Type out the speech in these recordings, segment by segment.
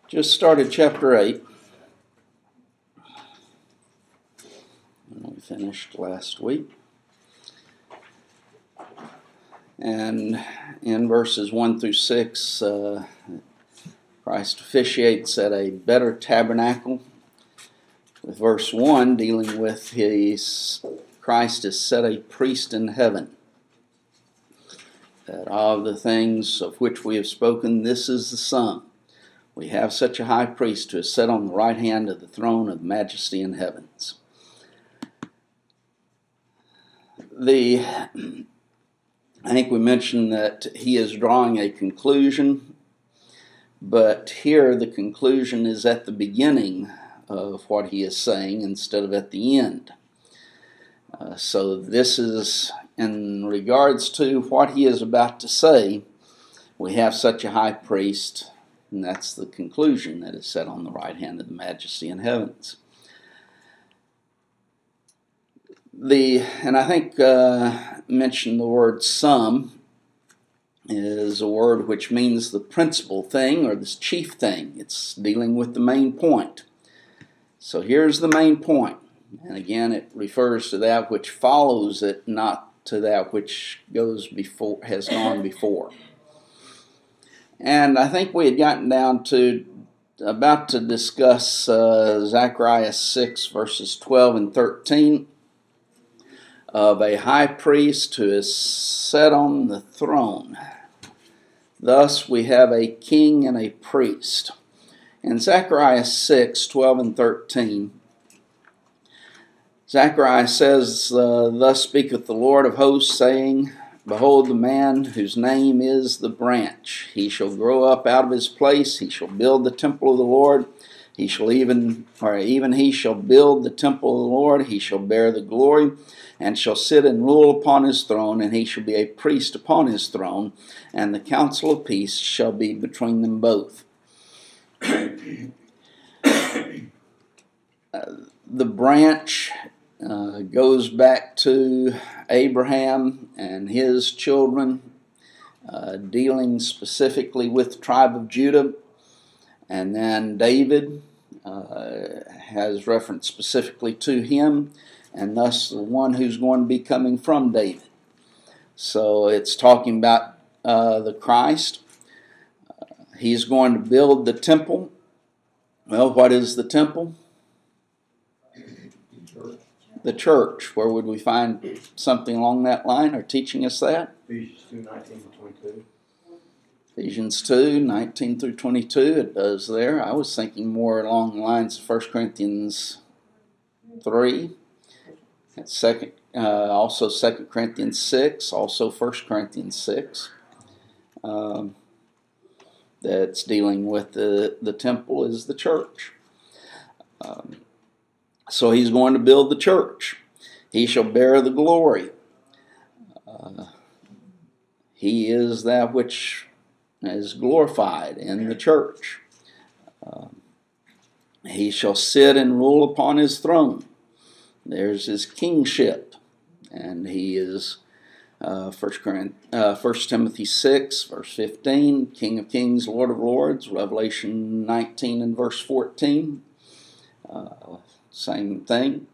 Just started chapter 8. We finished last week. And in verses 1 through 6, Christ officiates at a better tabernacle. With verse 1 dealing with Christ is set a priest in heaven. That of the things of which we have spoken, this is the sum. We have such a high priest who is set on the right hand of the throne of majesty in heavens. I think we mentioned that he is drawing a conclusion, but here the conclusion is at the beginning of what he is saying instead of at the end. So this is in regards to what he is about to say. We have such a high priest, and that's the conclusion, that is set on the right hand of the majesty in heavens. And I think mentioned the word "some" is a word which means the principal thing or the chief thing. It's dealing with the main point. So here's the main point. And again, it refers to that which follows it, not to that which has gone before. And I think we had gotten down to about to discuss Zechariah 6 verses 12 and 13 of a high priest who is set on the throne. Thus we have a king and a priest. In Zechariah 6, 12 and 13, Zechariah says, Thus speaketh the Lord of hosts, saying, Behold the man whose name is the branch. He shall grow up out of his place. He shall build the temple of the Lord. He shall he shall build the temple of the Lord. He shall bear the glory, and shall sit and rule upon his throne, and he shall be a priest upon his throne, and the counsel of peace shall be between them both. The branch goes back to Abraham and his children, dealing specifically with the tribe of Judah. And then David has reference specifically to him, and thus the one who's going to be coming from David. So it's talking about the Christ. He's going to build the temple. Well, what is the temple? The church. Where would we find something along that line or teaching us that? Ephesians 2, 19 to 22. Ephesians 2, 19 through 22, it does there. I was thinking more along the lines of 1 Corinthians 3. Also 2 Corinthians 6, also 1 Corinthians 6. That's dealing with the temple is the church. So he's going to build the church. He shall bear the glory. He is that which is glorified in the church. He shall sit and rule upon his throne. There's his kingship. And he is 1 Timothy 6, verse 15, King of kings, Lord of lords. Revelation 19 and verse 14. Same thing.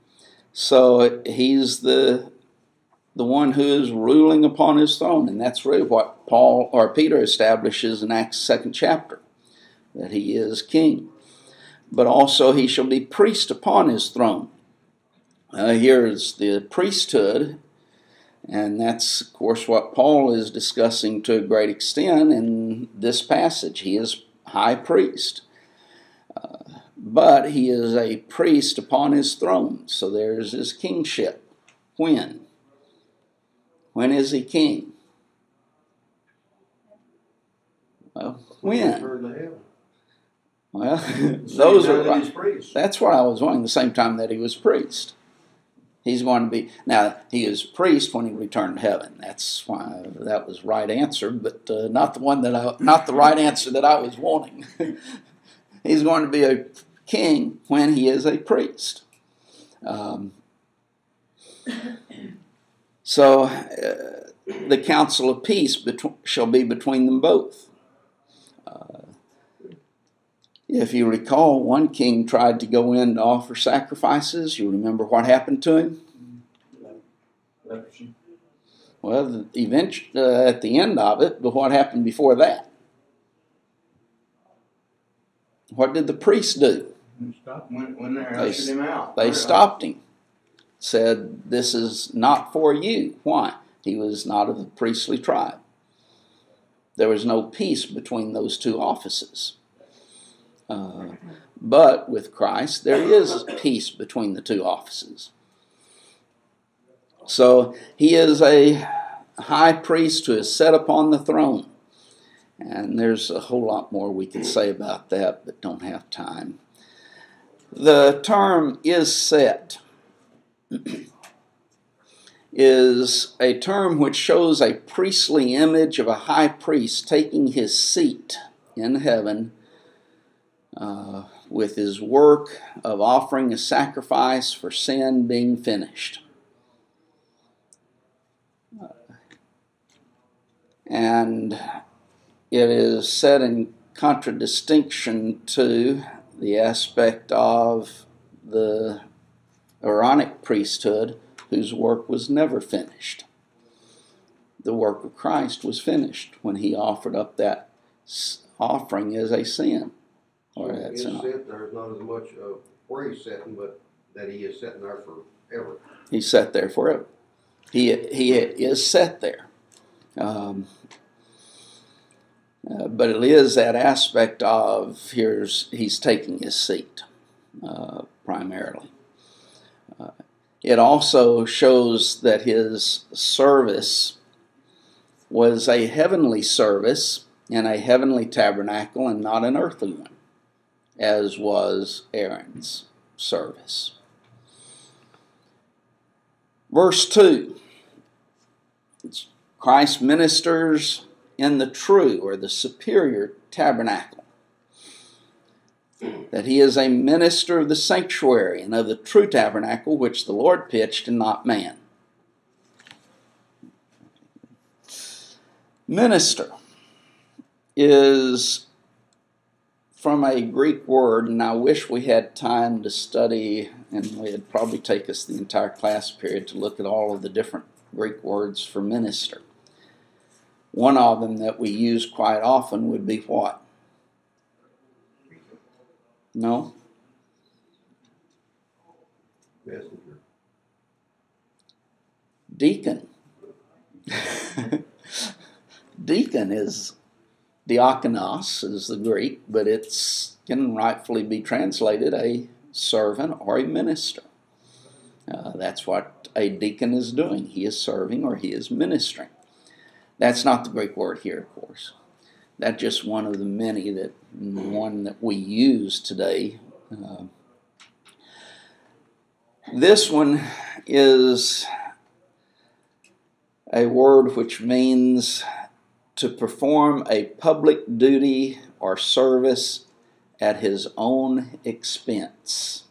So he's the one who is ruling upon his throne, and that's really what Peter establishes in Acts 2nd chapter, that he is king. But also he shall be priest upon his throne. Here is the priesthood, and that's of course what Paul is discussing to a great extent in this passage. He is high priest. But he is a priest upon his throne. So there's his kingship. When? When is he king? Well, when? Well, that's what I was wondering, the same time that he was priest. He's going to be, now he is priest when he returned to heaven. That's why that was right answer, but not the right answer that I was wanting. He's going to be a king when he is a priest. So the counsel of peace shall be between them both. If you recall, one king tried to go in to offer sacrifices. You remember what happened to him? Leprosy. Well, eventually, at the end of it, but what happened before that? What did the priest do? When they ushered him out. They stopped him. Said, this is not for you. Why? He was not of the priestly tribe. There was no peace between those two offices. But with Christ, there is peace between the two offices. So he is a high priest who is set upon the throne. And there's a whole lot more we could say about that, but don't have time. The term "is set" is a term which shows a priestly image of a high priest taking his seat in heaven with his work of offering a sacrifice for sin being finished. And it is set in contradistinction to the aspect of the Aaronic priesthood, whose work was never finished. The work of Christ was finished when he offered up that offering as a sin. Or there's not as much of where he's sitting, but that he is sitting there forever. He's set there forever. He is set there. But it is that aspect of he's taking his seat primarily. It also shows that his service was a heavenly service in a heavenly tabernacle and not an earthly one, as was Aaron's service. Verse 2, Christ ministers in the true or the superior tabernacle. That he is a minister of the sanctuary and of the true tabernacle which the Lord pitched and not man. Minister is from a Greek word, and I wish we had time to study, and it'd probably take us the entire class period to look at all of the different Greek words for minister. One of them that we use quite often would be what? No? Messenger. Deacon. Deacon is diakonos is the Greek, but it can rightfully be translated a servant or a minister. That's what a deacon is doing. He is serving or he is ministering. That's not the Greek word here, of course. That's just one of the many one that we use today. This one is a word which means to perform a public duty or service at his own expense.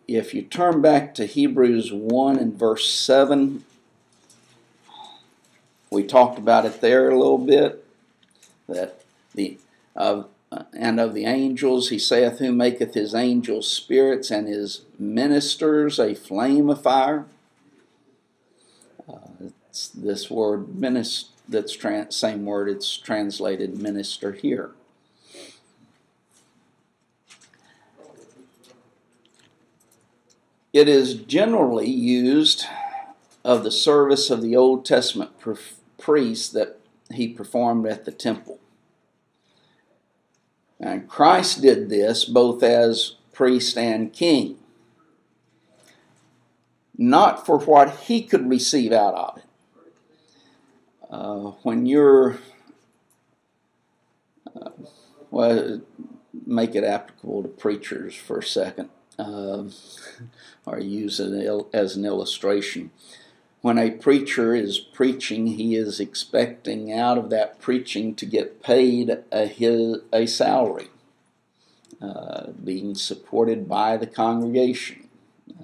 If you turn back to Hebrews 1 and verse 7, we talked about it there a little bit, that and of the angels he saith, who maketh his angels spirits and his ministers a flame of fire. It's this word same word, it's translated minister here. It is generally used of the service of the Old Testament priest that he performed at the temple. And Christ did this both as priest and king, not for what he could receive out of it. When you're, make it applicable to preachers for a second, or use it as an illustration. When a preacher is preaching, he is expecting out of that preaching to get paid a salary, being supported by the congregation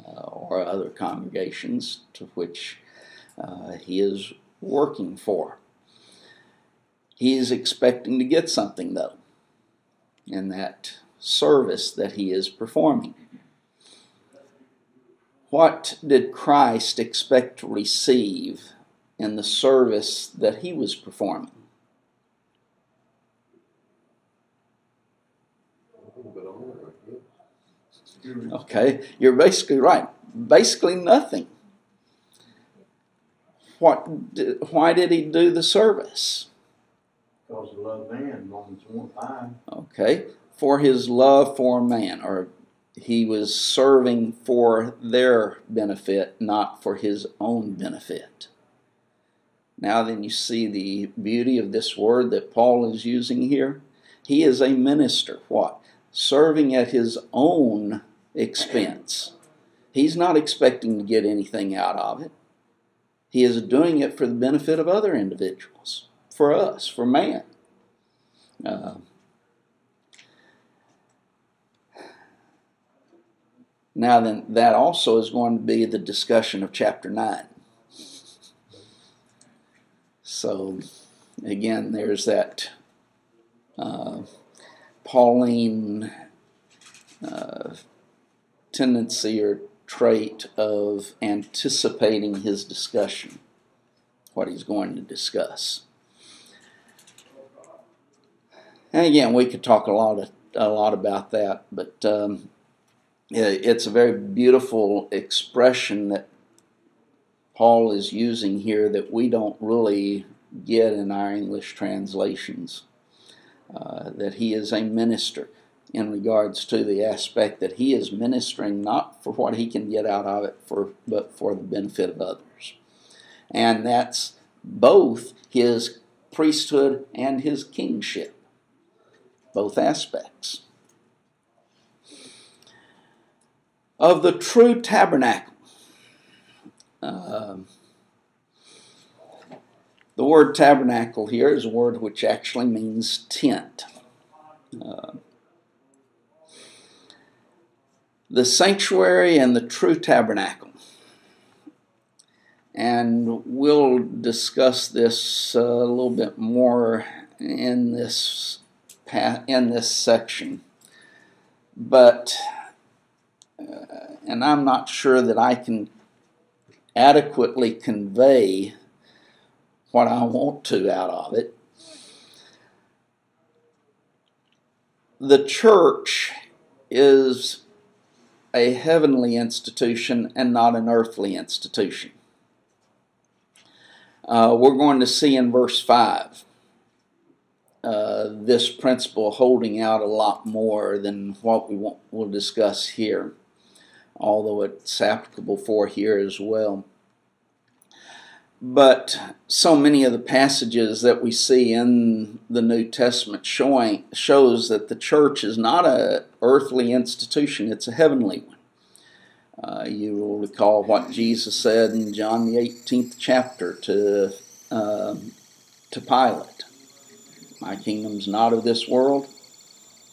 or other congregations to which he is working for. He is expecting to get something, though. in that service that he is performing. What did Christ expect to receive in the service that he was performing? Okay, you're basically right. Basically nothing. Why did he do the service? Because he loved man, Romans 1:5. Okay, for his love for man, or he was serving for their benefit, not for his own benefit. Now then you see the beauty of this word that Paul is using here. He is a minister. What? Serving at his own expense. He's not expecting to get anything out of it. He is doing it for the benefit of other individuals, for us, for man. Now then, that also is going to be the discussion of chapter 9. So, again, there's that Pauline tendency or trait of anticipating his discussion, what he's going to discuss. And again, we could talk a lot about that, but it's a very beautiful expression that Paul is using here that we don't really get in our English translations. That he is a minister in regards to the aspect that he is ministering not for what he can get out of it, but for the benefit of others. And that's both his priesthood and his kingship. Both aspects. Of the true tabernacle. The word tabernacle here is a word which actually means tent. The sanctuary and the true tabernacle. And we'll discuss this a little bit more in this section. But, and I'm not sure that I can adequately convey what I want to out of it. The church is a heavenly institution and not an earthly institution. We're going to see in verse 5 this principle holding out a lot more than what we'll discuss here, although it's applicable for here as well. But so many of the passages that we see in the New Testament shows that the church is not an earthly institution, it's a heavenly one. You will recall what Jesus said in John the 18th chapter to Pilate. My kingdom's not of this world.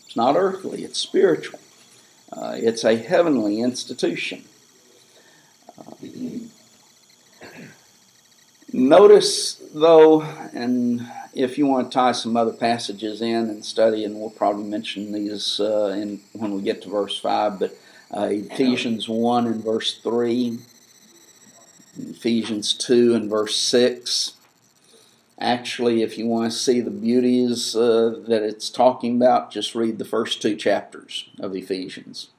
It's not earthly, it's spiritual. It's a heavenly institution. Notice, though, and if you want to tie some other passages in and study, and we'll probably mention these when we get to verse 5, but Ephesians 1 and verse 3, Ephesians 2 and verse 6. Actually, if you want to see the beauties that it's talking about, just read the first 2 chapters of Ephesians.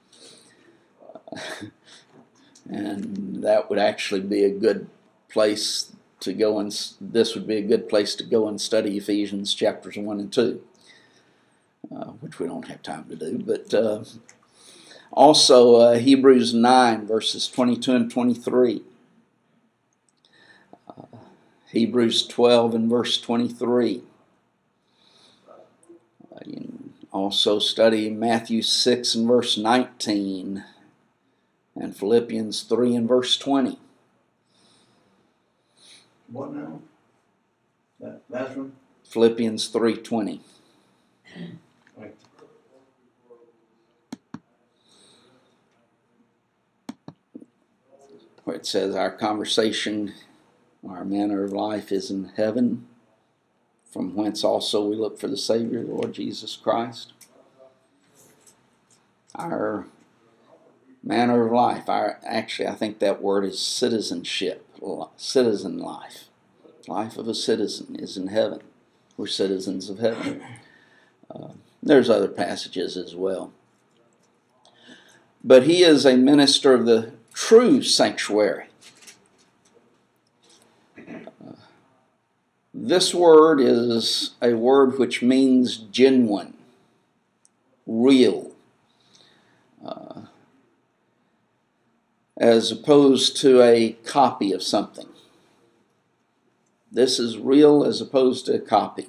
And that would actually be a good place to go, and this would be a good place to go and study Ephesians chapters 1 and 2, which we don't have time to do. But also Hebrews 9 verses 22 and 23. Hebrews 12 and verse 23. You can also study Matthew 6 and verse 19 and Philippians 3 and verse 20. What now? That's one? Philippians 3:20. Where it says our conversation, our manner of life is in heaven, from whence also we look for the Savior, Lord Jesus Christ. our manner of life. Actually, I think that word is citizenship, citizen life. Life of a citizen is in heaven. We're citizens of heaven. There's other passages as well. But he is a minister of the true sanctuary. This word is a word which means genuine, real, as opposed to a copy of something. This is real as opposed to a copy.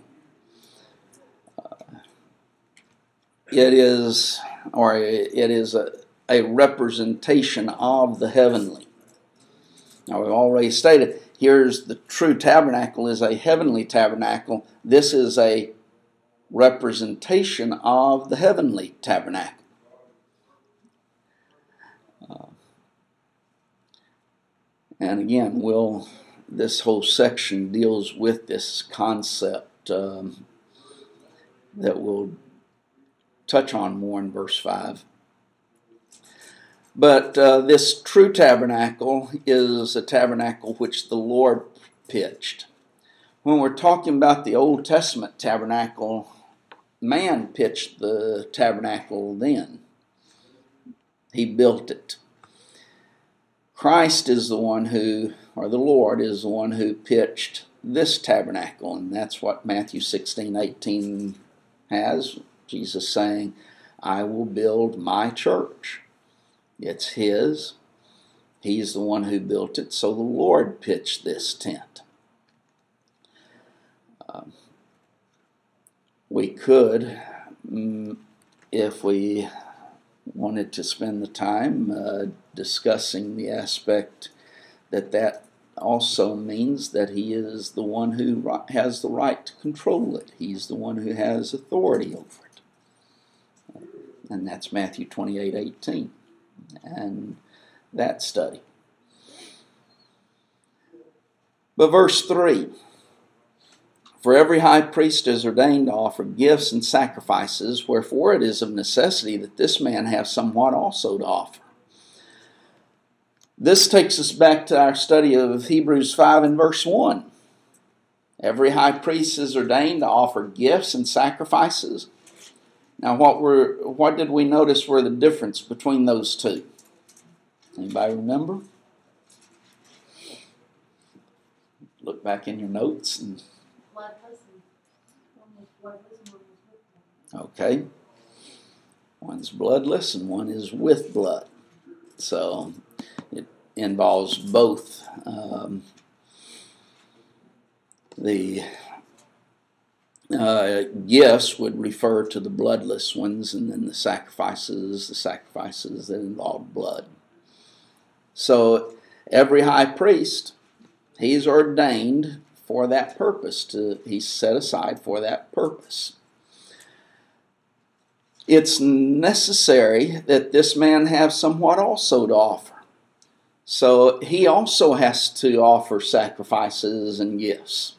It is a representation of the heavenly. Now, we've already stated, here's the true tabernacle is a heavenly tabernacle. This is a representation of the heavenly tabernacle. And again, this whole section deals with this concept that we'll touch on more in verse 5. But this true tabernacle is a tabernacle which the Lord pitched. When we're talking about the Old Testament tabernacle, man pitched the tabernacle then. He built it. Christ is the one who, or the Lord is the one who pitched this tabernacle, and that's what Matthew 16:18 has. Jesus saying, I will build my church. It's his. He's the one who built it, so the Lord pitched this tent. We could, if we wanted to spend the time discussing the aspect that also means that he is the one who has the right to control it. He's the one who has authority over it. And that's Matthew 28:18 and that study. But verse 3, for every high priest is ordained to offer gifts and sacrifices, wherefore it is of necessity that this man have somewhat also to offer. This takes us back to our study of Hebrews 5 and verse 1. Every high priest is ordained to offer gifts and sacrifices. Now, what did we notice were the difference between those two? Anybody remember? Look back in your notes. Okay. One's bloodless and one is with blood. So it involves both. The gifts would refer to the bloodless ones, and then the sacrifices that involve blood. So every high priest, he's ordained for that purpose. He's set aside for that purpose. It's necessary that this man have somewhat also to offer. So he also has to offer sacrifices and gifts.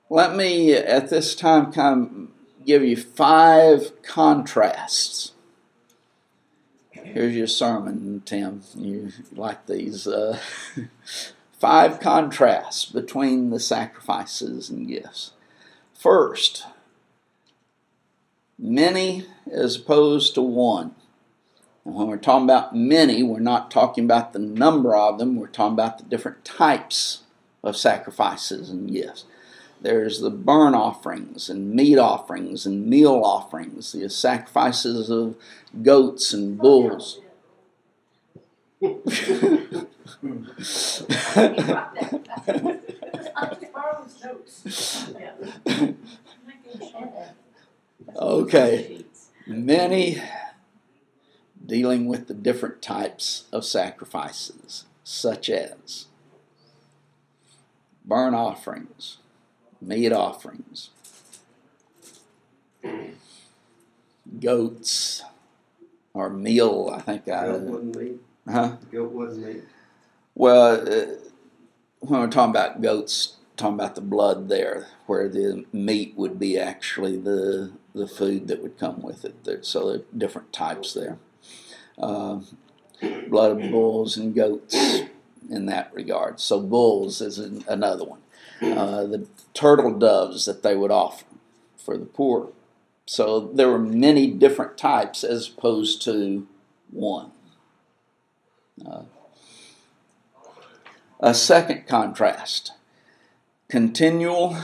Let me, at this time, kind of give you 5 contrasts. Here's your sermon, Tim. You like these. 5 contrasts between the sacrifices and gifts. First, many as opposed to one. And when we're talking about many, we're not talking about the number of them. We're talking about the different types of sacrifices and gifts. There's the burnt offerings and meat offerings and meal offerings, the sacrifices of goats and bulls. Okay, many dealing with the different types of sacrifices, such as burnt offerings, meat offerings, goats, or meal, I think. Goat wasn't meat. Huh? Goat wasn't meat. Well, when we're talking about goats, talking about the blood there, where the meat would be actually the food that would come with it. So there are different types there. Blood of bulls and goats in that regard. So bulls is another one. The turtle doves that they would offer for the poor. So there were many different types as opposed to one. A second contrast, continual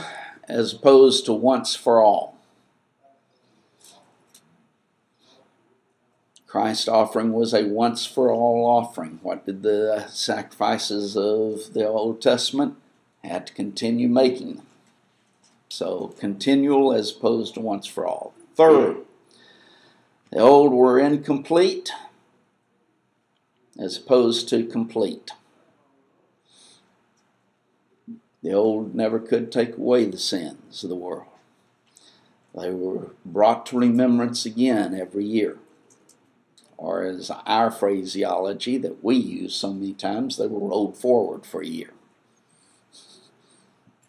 as opposed to once for all. Christ's offering was a once for all offering. What did the sacrifices of the Old Testament? Had to continue making them. So continual as opposed to once for all. Third, the old were incomplete as opposed to complete. The old never could take away the sins of the world. They were brought to remembrance again every year. Or as our phraseology that we use so many times, they were rolled forward for a year.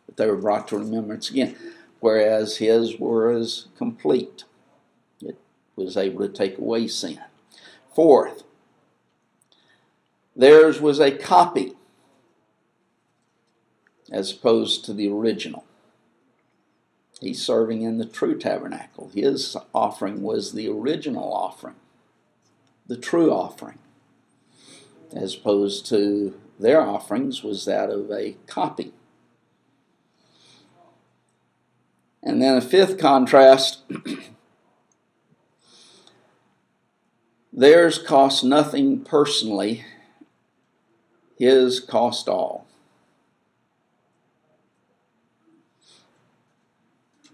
But they were brought to remembrance again. Whereas his was complete. It was able to take away sin. Fourth, theirs was a copy as opposed to the original. He's serving in the true tabernacle. His offering was the original offering, the true offering, as opposed to their offerings was that of a copy. And then a fifth contrast, theirs cost nothing personally, his cost all.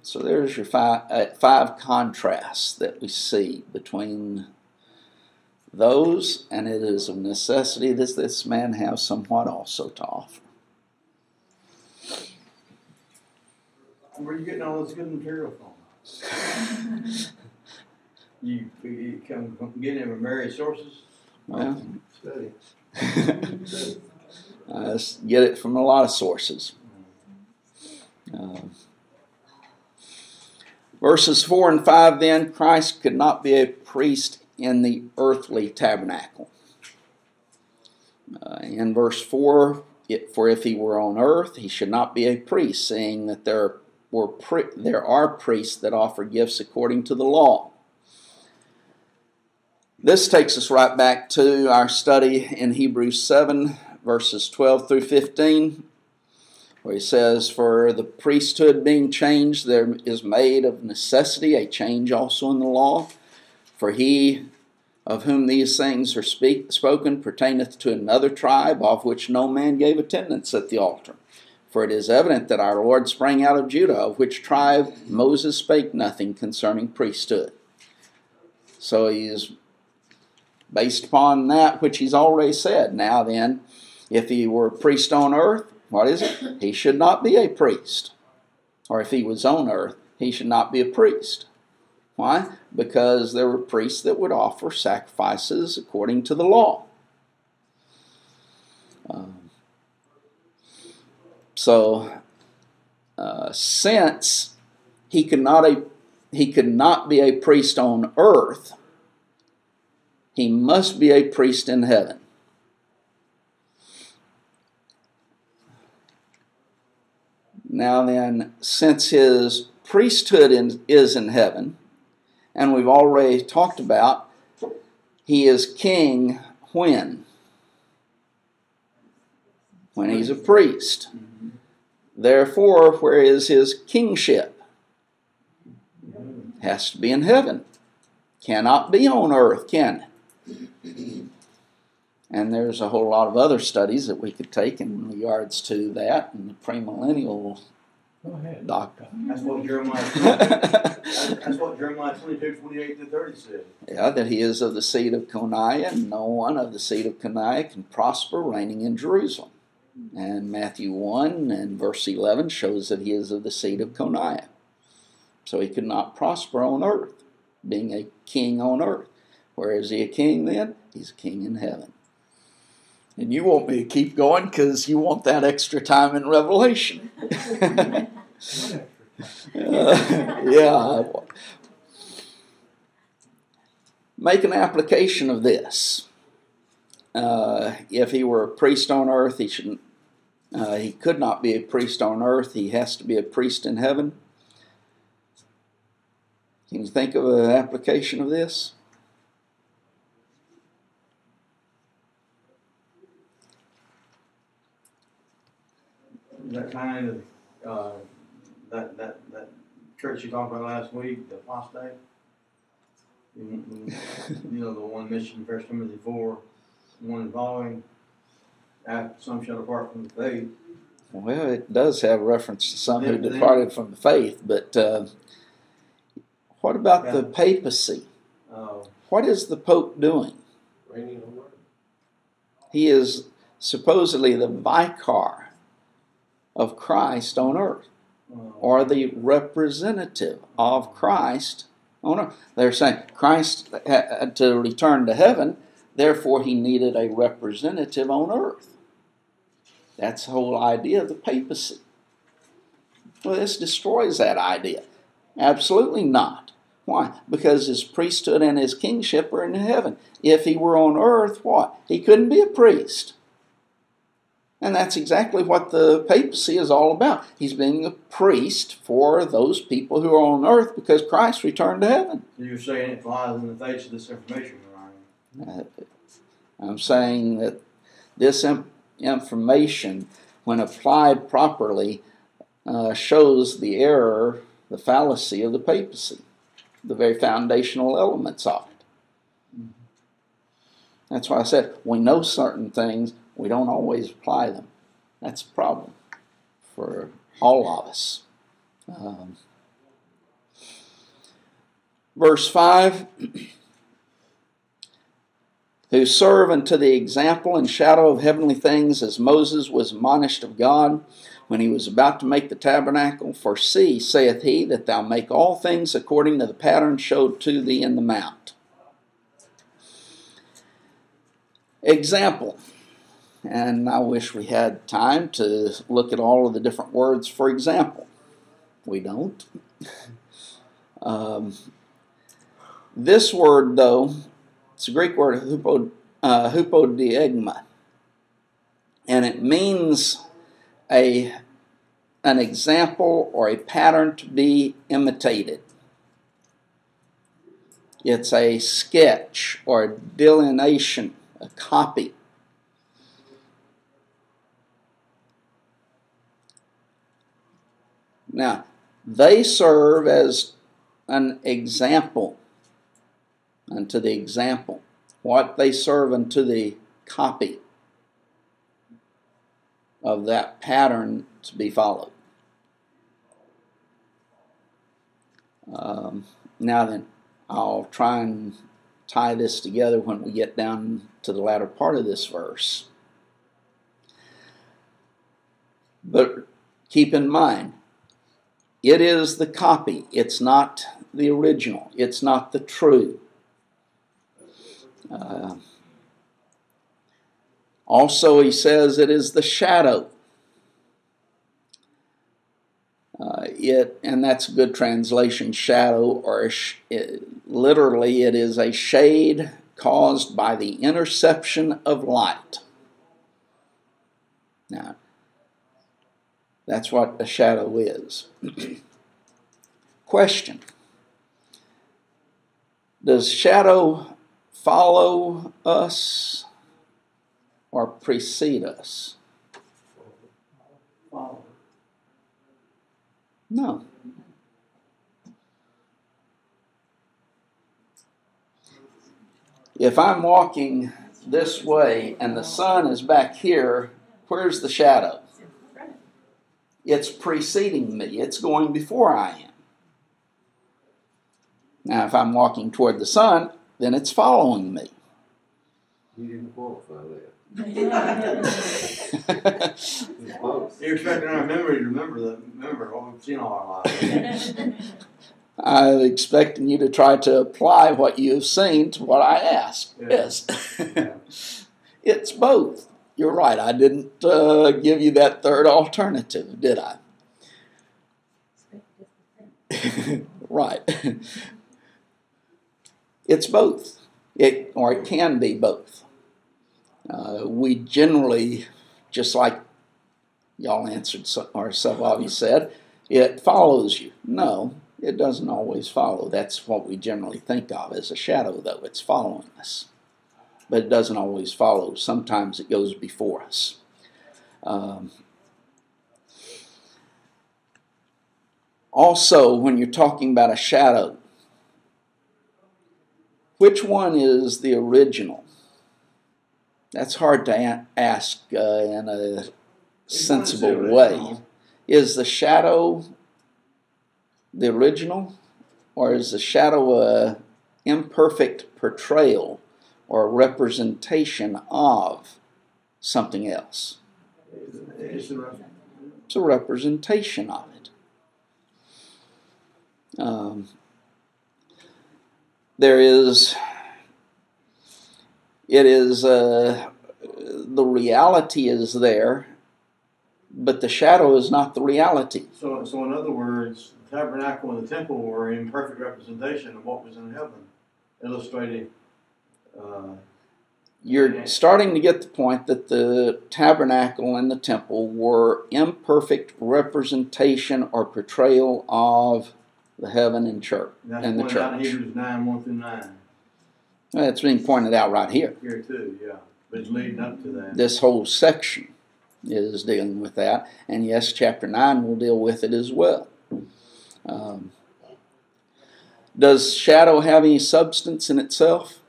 So there's your five contrasts that we see between those, and it is of necessity that this man have somewhat also to offer. Where are you getting all this good material from? you come getting it from various sources? Well, Study. I get it from a lot of sources. Verses 4 and 5 then, Christ could not be a priest in the earthly tabernacle. In verse 4, for if he were on earth, he should not be a priest, saying that there are priests that offer gifts according to the law. This takes us right back to our study in Hebrews 7, verses 12 through 15, where he says, for the priesthood being changed, there is made of necessity a change also in the law. For he of whom these things are spoken pertaineth to another tribe, of which no man gave attendance at the altar. For it is evident that our Lord sprang out of Judah, of which tribe Moses spake nothing concerning priesthood. So he is based upon that which he's already said. Now then, if he were a priest on earth, what is it? He should not be a priest. Or if he was on earth, he should not be a priest. Why? Because there were priests that would offer sacrifices according to the law. Since he could not be a priest on earth, he must be a priest in heaven. Now then, since his priesthood is in heaven, and we've already talked about, he is king when? When he's a priest. Therefore, where is his kingship? Has to be in heaven. Cannot be on earth, can it? And there's a whole lot of other studies that we could take in regards to that and the premillennial doctrine. That's what Jeremiah 22:28-30 said. Yeah, that he is of the seed of Coniah, and no one of the seed of Coniah can prosper reigning in Jerusalem. And Matthew 1 and verse 11 shows that he is of the seed of Coniah. So he could not prosper on earth, being a king on earth. Where is he a king then? He's a king in heaven. And you want me to keep going because you want that extra time in Revelation. Yeah. Make an application of this. If he were a priest on earth, he could not be a priest on earth. He has to be a priest in heaven. Can you think of an application of this? That kind of that church you talked about last week, the apostate. You know, the one mentioned in 1 Timothy 4, one following. After some shall depart from the faith. Well, it does have reference to some who departed from the faith, but what about the papacy? What is the Pope doing? Reigning on earth. He is supposedly the vicar of Christ on earth, or the representative of Christ on earth. They're saying Christ had to return to heaven, therefore he needed a representative on earth. That's the whole idea of the papacy. Well, this destroys that idea. Absolutely not. Why? Because his priesthood and his kingship are in heaven. If he were on earth, what? He couldn't be a priest. And that's exactly what the papacy is all about. He's being a priest for those people who are on earth because Christ returned to heaven. So you're saying it flies in the face of this information, right? I'm saying that this information, when applied properly, shows the error, the fallacy of the papacy, the very foundational elements of it. That's why I said we know certain things, we don't always apply them. That's a problem for all of us. Verse 5, who serve unto the example and shadow of heavenly things, as Moses was admonished of God when he was about to make the tabernacle. For see, saith he, that thou make all things according to the pattern showed to thee in the mount. Example. And I wish we had time to look at all of the different words for example. We don't. This word, though, it's a Greek word, hypodiegma, and it means an example or a pattern to be imitated. It's a sketch or a delineation, a copy. Now, they serve as an example unto the example. What they serve unto the copy of that pattern to be followed. Now then, I'll try and tie this together when we get down to the latter part of this verse. But keep in mind, it is the copy. It's not the original. It's not the true. Also, he says it is the shadow. And that's a good translation, shadow, or literally it is a shade caused by the interception of light. Now, that's what a shadow is. Question. Does shadow follow us or precede us? Follow. No. If I'm walking this way and the sun is back here, where's the shadow? It's preceding me. It's going before I am. Now, if I'm walking toward the sun, then it's following me. You didn't qualify that. You're expecting our memory to remember what we've seen all our lives. I'm expecting you to try to apply what you've seen to what I asked. Yeah. Yes. Yeah. It's both. You're right. I didn't give you that third alternative, did I? Right. It's both. It can be both. We generally, just like y'all answered, or some of you said, it follows you. No, it doesn't always follow. That's what we generally think of as a shadow, though. It's following us. But it doesn't always follow. Sometimes it goes before us. Also, when you're talking about a shadow, which one is the original? That's hard to ask in a sensible way. Is the shadow the original, or is the shadow an imperfect portrayal or representation of something else? It's It's a representation of it. The reality is there, but the shadow is not the reality. So in other words, the tabernacle and the temple were an imperfect representation of what was in heaven, illustrating. You're starting to get the point that the tabernacle and the temple were imperfect representation or portrayal of the heaven and church and the church. That's pointed out in Hebrews 9:1-9. That's being pointed out right here. Here too, yeah. But it's leading up to that. This whole section is dealing with that, and yes, chapter 9 will deal with it as well. Does shadow have any substance in itself?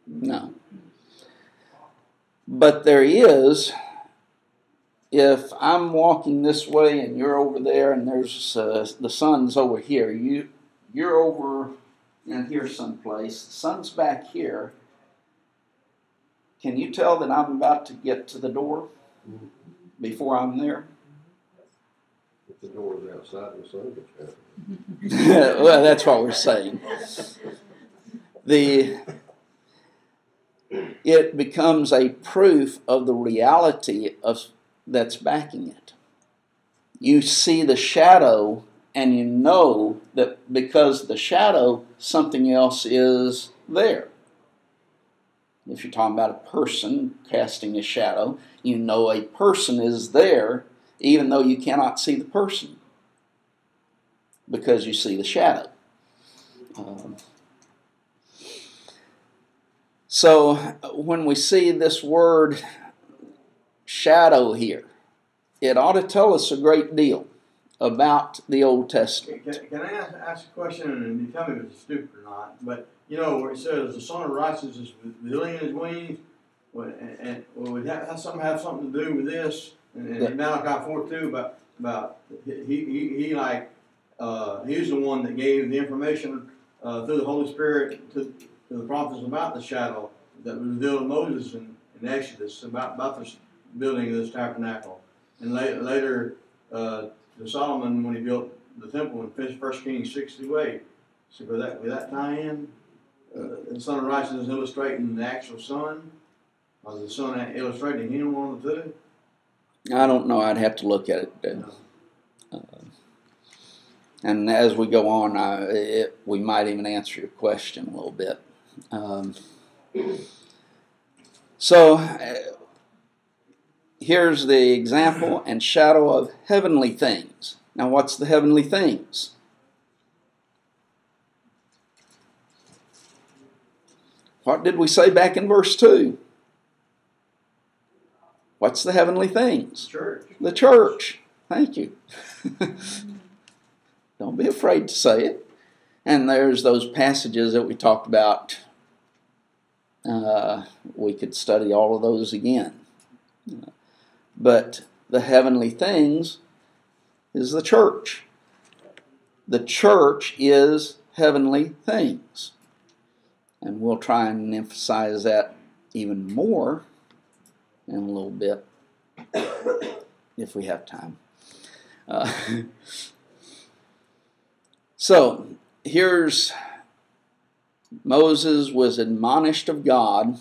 No. But there is, if I'm walking this way and you're over there and there's the sun's over here, you're over in here someplace, the sun's back here, can you tell that I'm about to get to the door before I'm there? If the door is outside, the sun gets out. Well, that's what we're saying. It becomes a proof of the reality that's backing it. You see the shadow, and you know that because of the shadow, something else is there. If you're talking about a person casting a shadow, you know a person is there, even though you cannot see the person, because you see the shadow. So when we see this word shadow here, it ought to tell us a great deal about the Old Testament. Can I ask a question, and you tell me if it's stupid or not? But you know where it says the Son of Righteousness is revealing in his wings, and would that have something to do with this? And Malachi 4:2 about he's the one that gave the information through the Holy Spirit to the prophets about the shadow that was revealed to Moses in Exodus about this building of this tabernacle, and later to Solomon when he built the temple in 1 Kings 6:8. So with that tie in, the Son of Righteousness illustrating the actual Son, or the Son illustrating him, one of the two? I don't know. I'd have to look at it. And as we go on, we might even answer your question a little bit. Here's the example and shadow of heavenly things. Now, what's the heavenly things? What did we say back in verse 2? What's the heavenly things? Church. The church. Thank you. Don't be afraid to say it. And there's those passages that we talked about. We could study all of those again. But the heavenly things is the church. The church is heavenly things. And we'll try and emphasize that even more in a little bit, if we have time. So, here's Moses was admonished of God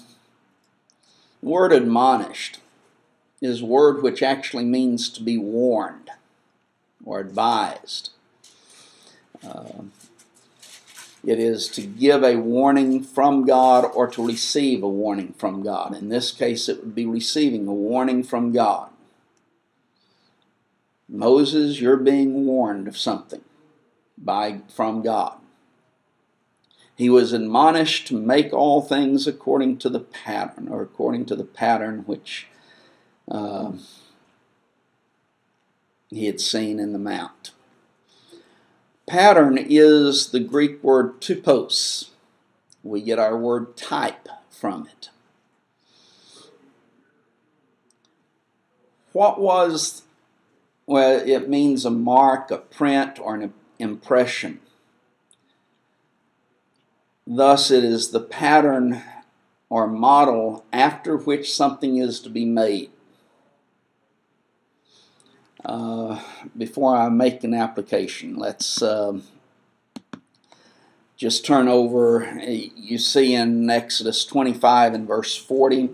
The word admonished is a word which actually means to be warned or advised. It is to give a warning from God or to receive a warning from God. In this case, it would be receiving a warning from God. Moses, you're being warned of something from God. He was admonished to make all things according to the pattern, or according to the pattern which he had seen in the mount. Pattern is the Greek word typos. We get our word type from it. Well, it means a mark, a print, or an impression. Thus, it is the pattern or model after which something is to be made. Before I make an application, let's just turn over. You see in Exodus 25 and verse 40,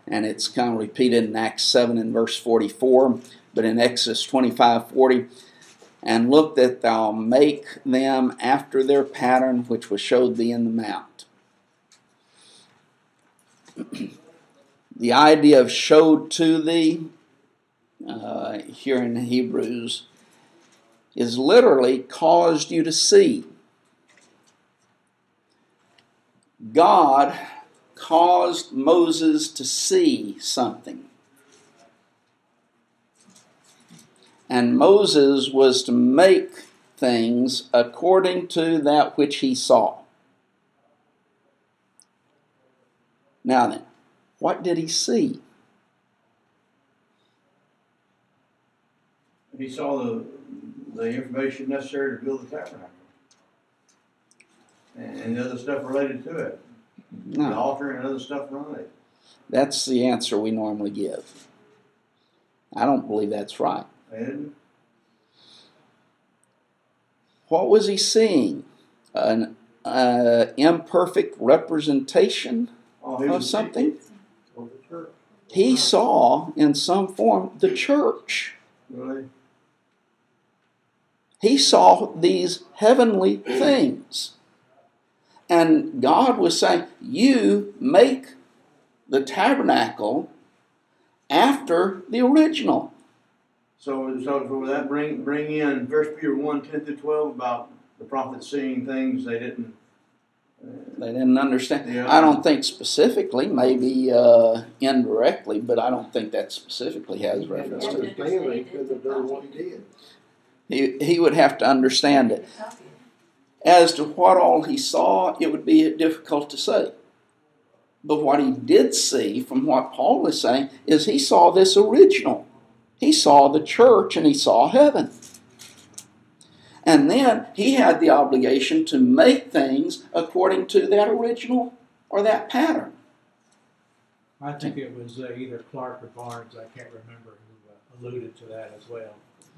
and it's kind of repeated in Acts 7 and verse 44, but in Exodus 25:40, and look that thou make them after their pattern which was showed thee in the mount. The idea of showed to thee here in Hebrews is literally caused you to see. God caused Moses to see something. And Moses was to make things according to that which he saw. Now then, what did he see? He saw the information necessary to build the tabernacle. And the other stuff related to it. No. The altar and other stuff around it. That's the answer we normally give. I don't believe that's right. And what was he seeing? An imperfect representation of something? He saw, in some form, the church. Really? He saw these heavenly things. And God was saying, you make the tabernacle after the original. So would that bring in 1 Peter 1:10-12 about the prophets seeing things they didn't understand? Yeah. I don't think specifically, maybe indirectly, but I don't think that specifically has reference to it. He could have done what he did. He would have to understand it. As to what all he saw, it would be difficult to say. But what he did see, from what Paul is saying, is he saw this original. He saw the church and he saw heaven. And then he had the obligation to make things according to that original or that pattern. I think it was either Clark or Barnes, I can't remember, who alluded to that as well.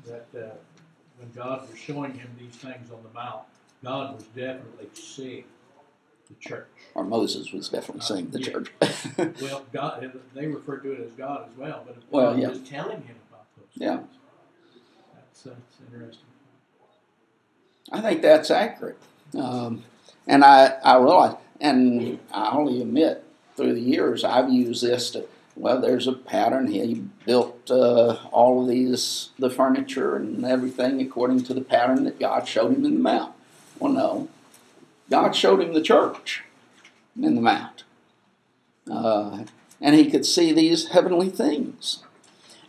That when God was showing him these things on the mount, God was definitely seeing the church. Or Moses was definitely seeing the yeah. church. Well, God, they refer to it as God as well, but Well, God yeah. was telling him about those Yeah. things. That's interesting. I think that's accurate. And I realize, and I only admit, through the years, I've used this to, well, there's a pattern. He built all of the furniture and everything according to the pattern that God showed him in the mount. Well, no. God showed him the church in the mount. And he could see these heavenly things.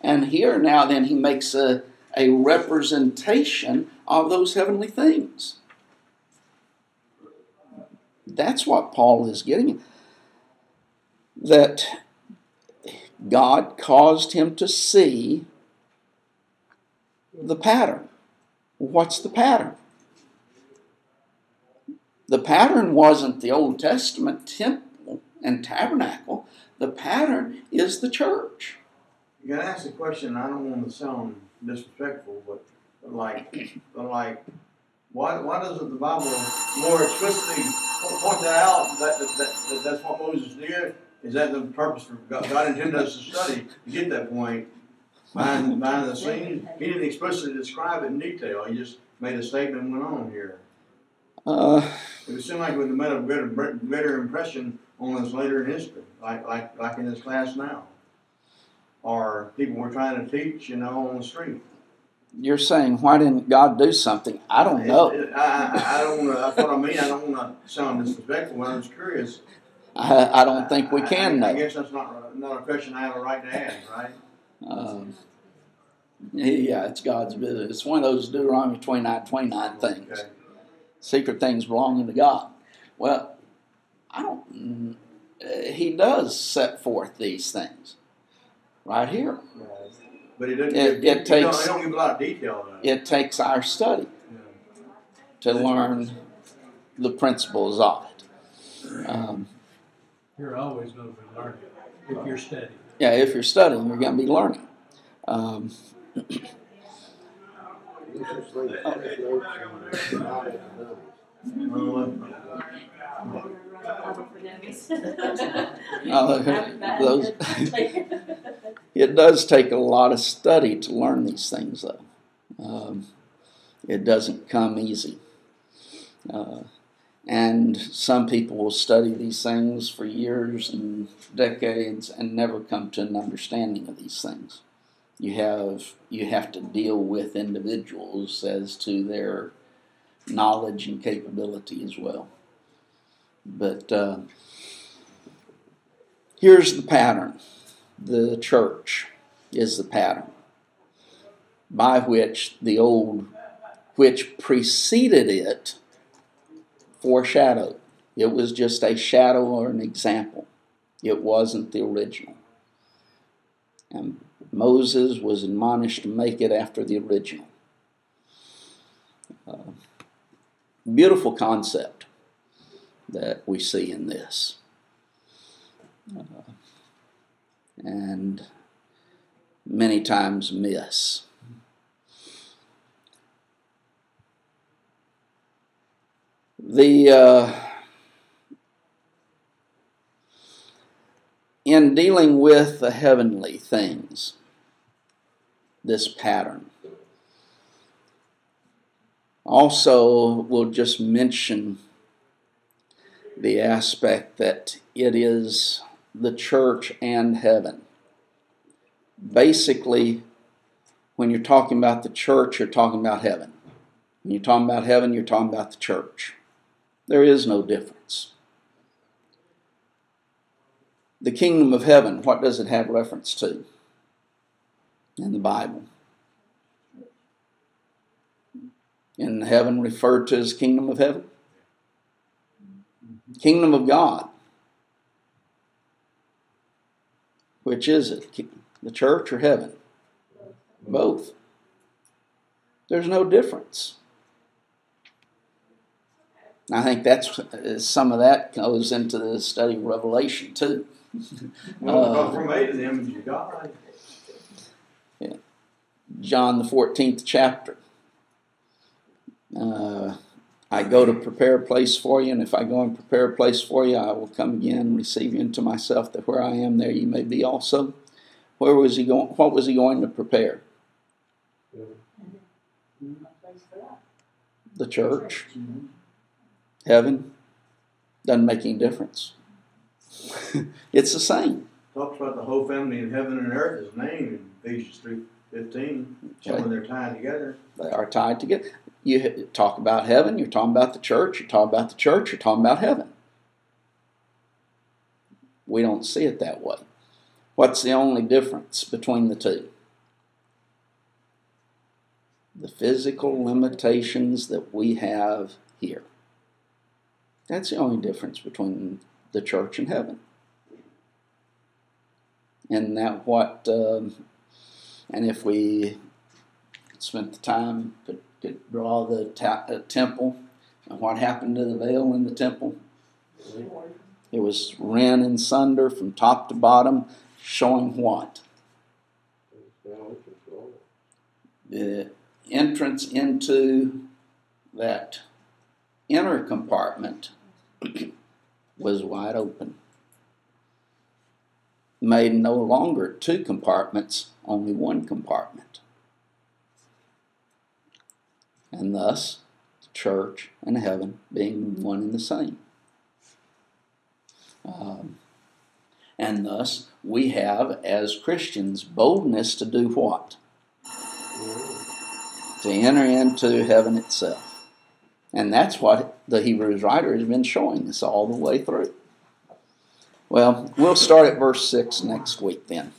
And here now then he makes a representation of those heavenly things. That's what Paul is getting at. That God caused him to see the pattern. What's the pattern? The pattern wasn't the Old Testament temple and tabernacle. The pattern is the church. You gotta ask the question. I don't want to sound disrespectful, but why doesn't the Bible more explicitly point that out that that's what Moses did Is that the purpose for God intended us to study to get that point behind the scenes? He didn't explicitly describe it in detail. He just made a statement and went on here. It would seem like it would have made a better impression on us later in history, like in this class now, or people were trying to teach, on the street. You're saying, why didn't God do something? I don't know. I don't want to. That's what I mean. I don't want to sound disrespectful. But I'm just curious. I don't think we can know. I guess that's not a question I have a right to ask, right? Yeah, it's God's business. It's one of those Deuteronomy 29:29 things. Okay. Secret things belonging to God. Well, I don't. He does set forth these things right here. But it doesn't. It They takes. don't give a lot of detail. Though. It takes our study Yeah. to learn the principles of it. You're always going to be learning if you're studying. Yeah, if you're studying, you're going to be learning. Those, it does take a lot of study to learn these things, though. It doesn't come easy. And some people will study these things for years and decades and never come to an understanding of these things. You have to deal with individuals as to their knowledge and capability as well. But here's the pattern. The church is the pattern by which the old, which preceded it, foreshadowed. It was just a shadow or an example. It wasn't the original. And Moses was admonished to make it after the original. Beautiful concept that we see in this. And many times miss. In dealing with the heavenly things, this pattern. Also, we'll just mention the aspect that it is the church and heaven. Basically, when you're talking about the church, you're talking about heaven. When you're talking about heaven, you're talking about the church. There is no difference. The kingdom of heaven, what does it have reference to in the Bible? In heaven referred to as kingdom of heaven? Kingdom of God. Which is it? The church or heaven? Both. There's no difference. I think that's some of that goes into the study of Revelation too. Well, we're made in the image of God. Yeah. John the 14th chapter. I go to prepare a place for you, and if I go and prepare a place for you, I will come again and receive you into myself, that where I am, there you may be also. Where was he going? What was he going to prepare? The church. Heaven. Doesn't make any difference. It's the same. Talks about the whole family in heaven and earth is named in Ephesians 3:15, showing they're tied together. They are tied together. You talk about heaven, you're talking about the church, you're talking about the church, you're talking about heaven. We don't see it that way. What's the only difference between the two? The physical limitations that we have here. That's the only difference between the church and heaven. And that what, and if we spent the time to draw the temple, and what happened to the veil in the temple? It was rent in sunder from top to bottom, showing what? The entrance into that inner compartment was wide open. made no longer 2 compartments, only 1 compartment. And thus, the church and heaven being one and the same. And thus, we have, as Christians, boldness to do what? To enter into heaven itself. And that's what the Hebrews writer has been showing us all the way through. Well, we'll start at verse 6 next week then.